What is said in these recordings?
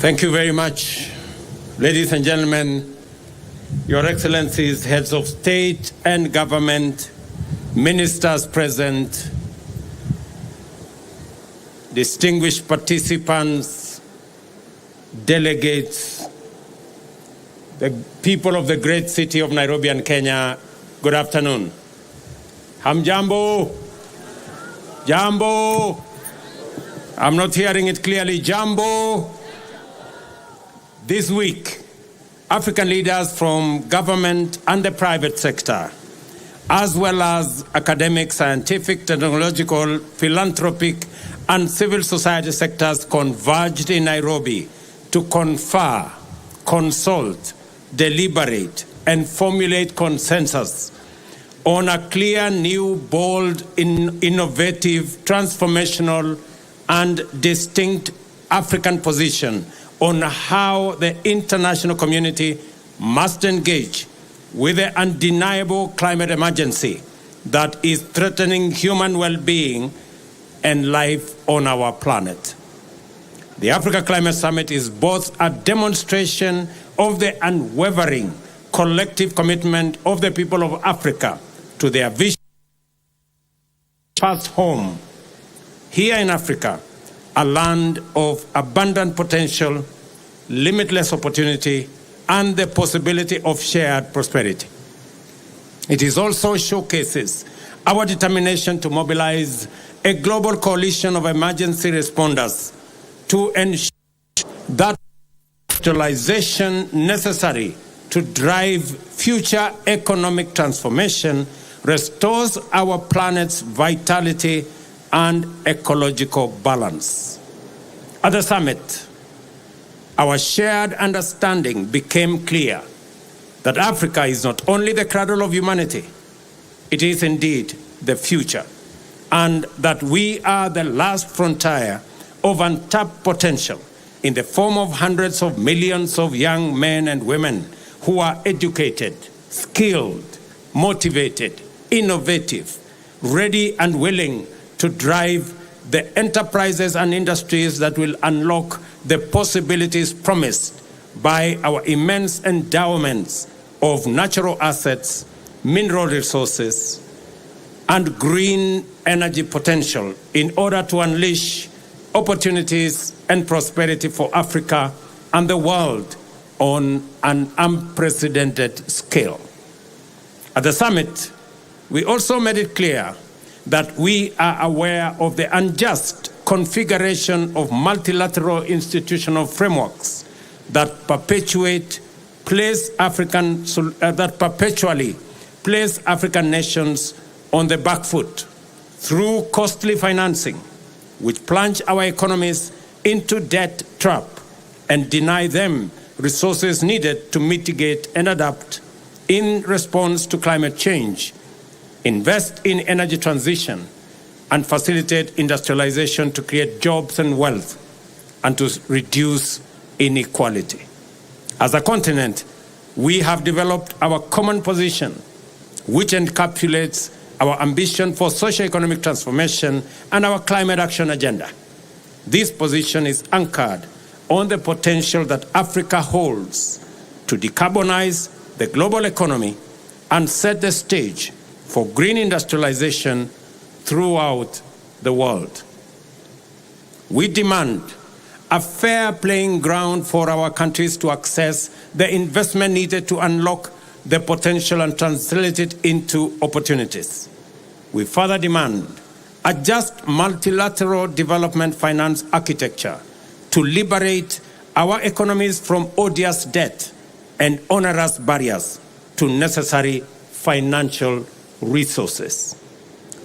Thank you very much, ladies and gentlemen, Your Excellencies, heads of state and government, ministers present, distinguished participants, delegates, the people of the great city of Nairobi and Kenya, good afternoon. Hamjambo? Jambo? I'm not hearing it clearly. Jambo? This week, African leaders from government and the private sector, as well as academic, scientific, technological, philanthropic, and civil society sectors converged in Nairobi to confer, consult, deliberate, and formulate consensus on a clear, new, bold, innovative, transformational, and distinct African position on how the international community must engage with the undeniable climate emergency that is threatening human well-being and life on our planet. The Africa Climate Summit is both a demonstration of the unwavering collective commitment of the people of Africa to their vision path home, here in Africa, a land of abundant potential, limitless opportunity, and the possibility of shared prosperity. It is also showcases our determination to mobilize a global coalition of emergency responders to ensure that industrialization necessary to drive future economic transformation restores our planet's vitality and ecological balance. At the summit, our shared understanding became clear that Africa is not only the cradle of humanity, it is indeed the future, and that we are the last frontier of untapped potential in the form of hundreds of millions of young men and women who are educated, skilled, motivated, innovative, ready and willing to drive the enterprises and industries that will unlock the possibilities promised by our immense endowments of natural assets, mineral resources, and green energy potential in order to unleash opportunities and prosperity for Africa and the world on an unprecedented scale. At the summit, we also made it clear that we are aware of the unjust configuration of multilateral institutional frameworks that perpetually place African nations on the back foot through costly financing, which plunge our economies into debt trap and deny them resources needed to mitigate and adapt in response to climate change, invest in energy transition, and facilitate industrialization to create jobs and wealth, and to reduce inequality. As a continent, we have developed our common position, which encapsulates our ambition for socio-economic transformation and our climate action agenda. This position is anchored on the potential that Africa holds to decarbonize the global economy and set the stage for green industrialization throughout the world. We demand a fair playing ground for our countries to access the investment needed to unlock the potential and translate it into opportunities. We further demand a just multilateral development finance architecture to liberate our economies from odious debt and onerous barriers to necessary financial resources.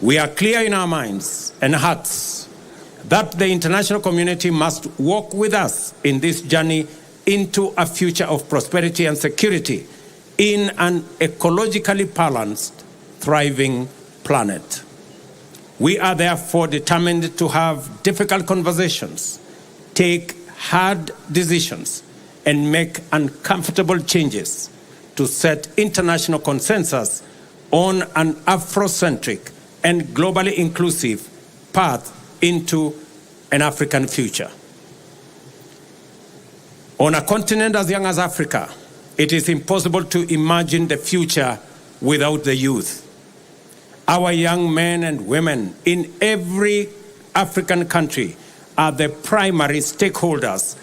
We are clear in our minds and hearts that the international community must walk with us in this journey into a future of prosperity and security in an ecologically balanced, thriving planet. We are therefore determined to have difficult conversations, take hard decisions, and make uncomfortable changes to set international consensus on an Afrocentric and globally inclusive path into an African future. On a continent as young as Africa, it is impossible to imagine the future without the youth. Our young men and women in every African country are the primary stakeholders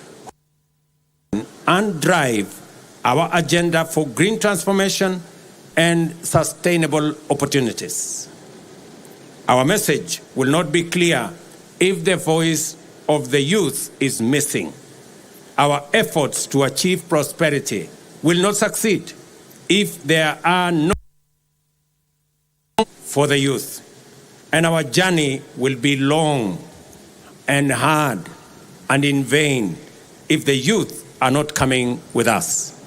and drive our agenda for green transformation and sustainable opportunities. Our message will not be clear if the voice of the youth is missing. Our efforts to achieve prosperity will not succeed if there are no for the youth. And our journey will be long and hard and in vain if the youth are not coming with us.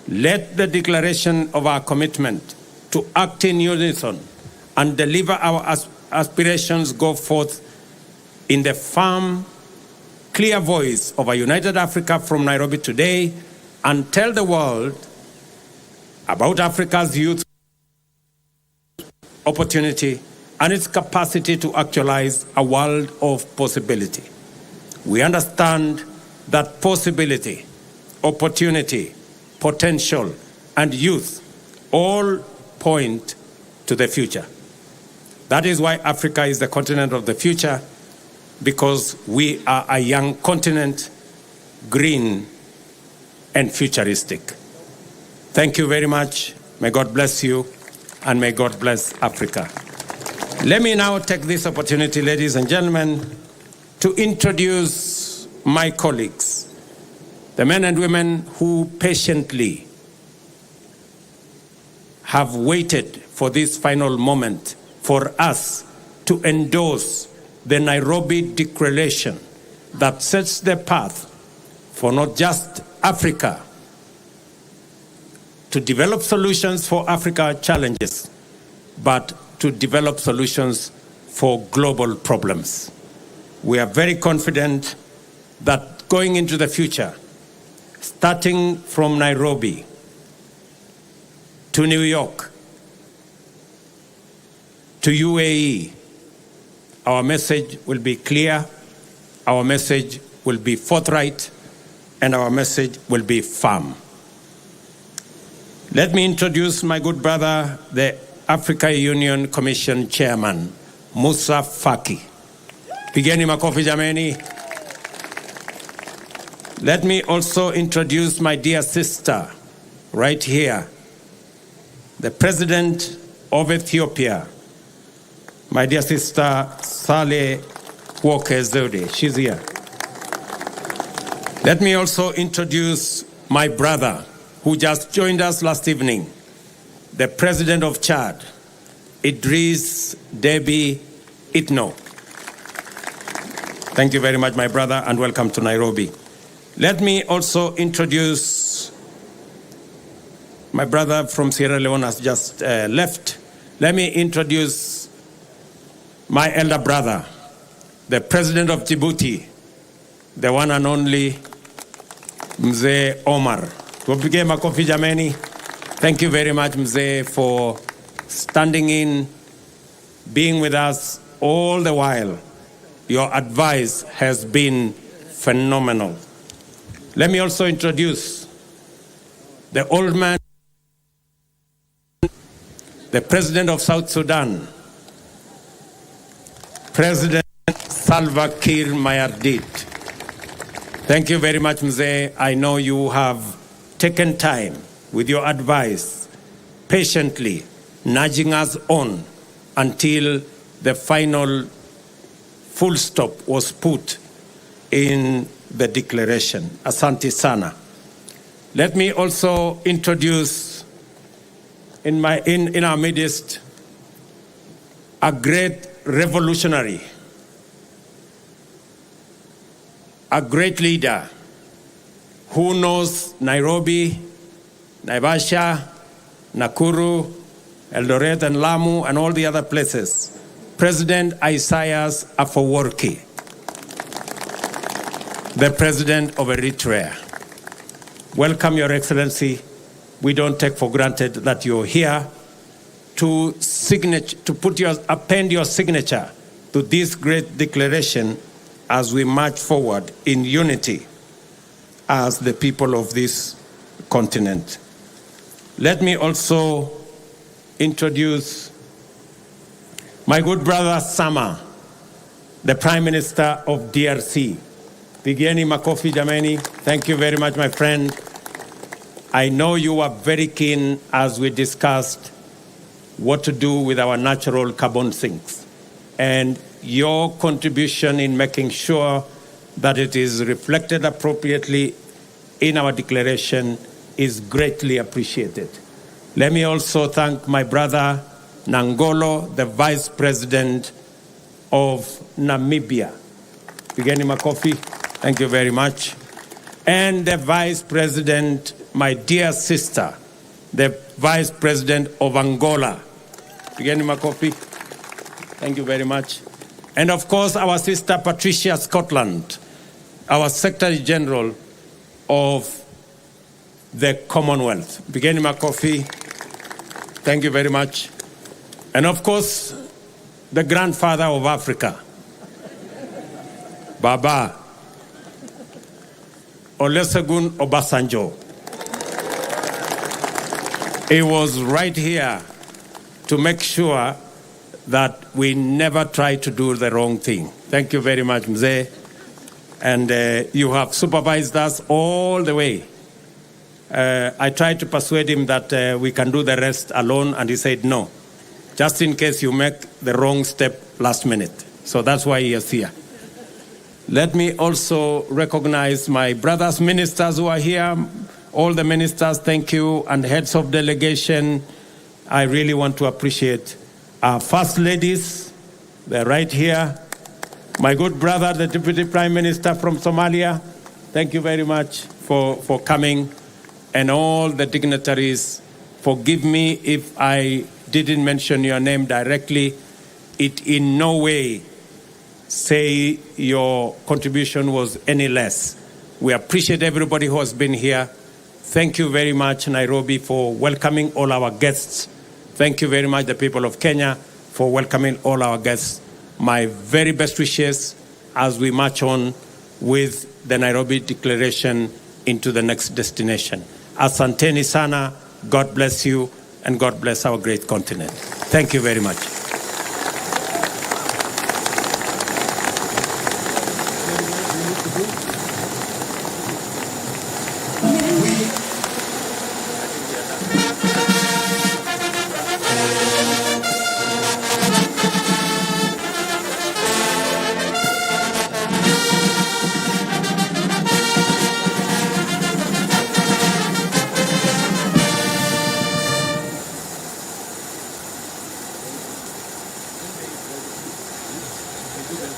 Let the declaration of our commitment to act in unison and deliver our aspirations go forth in the firm, clear voice of a united Africa from Nairobi today, and tell the world about Africa's youth opportunity and its capacity to actualize a world of possibility. We understand that possibility, opportunity, potential, and youth all point to the future. That is why Africa is the continent of the future, because we are a young continent, green and futuristic. Thank you very much. May God bless you, and may God bless Africa. Let me now take this opportunity, ladies and gentlemen, to introduce my colleagues, the men and women who patiently have waited for this final moment for us to endorse the Nairobi Declaration that sets the path for not just Africa to develop solutions for Africa's challenges, but to develop solutions for global problems. We are very confident that going into the future, starting from Nairobi to New York to UAE, our message will be clear, our message will be forthright, and our message will be firm. Let me introduce my good brother, the Africa Union Commission Chairman, Musa Faki. Pigeni makofi jameni. Let me also introduce my dear sister, right here, the President of Ethiopia, my dear sister, Saleh Work-Zewde. She's here. Let me also introduce my brother, who just joined us last evening, the President of Chad, Idris Deby Itno. Thank you very much, my brother, and welcome to Nairobi. Let me also introduce my brother from Sierra Leone has just left. Let me introduce my elder brother, the President of Djibouti, the one and only Mzee Omar. Tupige makofi jameni. Thank you very much, Mzee, for standing in, being with us all the while. Your advice has been phenomenal. Let me also introduce the old man, the President of South Sudan, President Salva Kiir Mayardit. Thank you very much, Mzee. I know you have taken time with your advice, patiently nudging us on until the final full stop was put in the declaration. Asante sana. Let me also introduce in our midst a great revolutionary, a great leader who knows Nairobi, Naivasha, Nakuru, Eldoret and Lamu and all the other places. President Isaias Afwerki, the President of Eritrea. Welcome, Your Excellency. We don't take for granted that you're here to append your signature to this great declaration as we march forward in unity. as the people of this continent. Let me also introduce my good brother Sama, the Prime Minister of DRC. Pigieni makofi jameni. Thank you very much, my friend. I know you were very keen as we discussed what to do with our natural carbon sinks, and your contribution in making sure that it is reflected appropriately in our declaration is greatly appreciated. Let me also thank my brother Nangolo, the Vice President of Namibia. Pigeni makofi. Thank you very much. And the Vice President, my dear sister, the Vice President of Angola. Pigeni makofi. Thank you very much. And of course, our sister Patricia Scotland, our Secretary General of the Commonwealth. Pigeni makofi. Thank you very much. And of course, the grandfather of Africa, Baba Olusegun Obasanjo. He was right here to make sure that we never try to do the wrong thing. Thank you very much, Mzee. And you have supervised us all the way. I tried to persuade him that we can do the rest alone, and he said no, just in case you make the wrong step last minute. So that's why he is here. Let me also recognize my brothers ministers who are here. All the ministers, thank you, and heads of delegation. I really want to appreciate our first ladies. They're right here. My good brother, the Deputy Prime Minister from Somalia, thank you very much for coming. And all the dignitaries, forgive me if I didn't mention your name directly. It in no way say your contribution was any less. We appreciate everybody who has been here. Thank you very much, Nairobi, for welcoming all our guests. Thank you very much, the people of Kenya, for welcoming all our guests. My very best wishes as we march on with the Nairobi Declaration into the next destination. Asanteni sana, God bless you, and God bless our great continent. Thank you very much.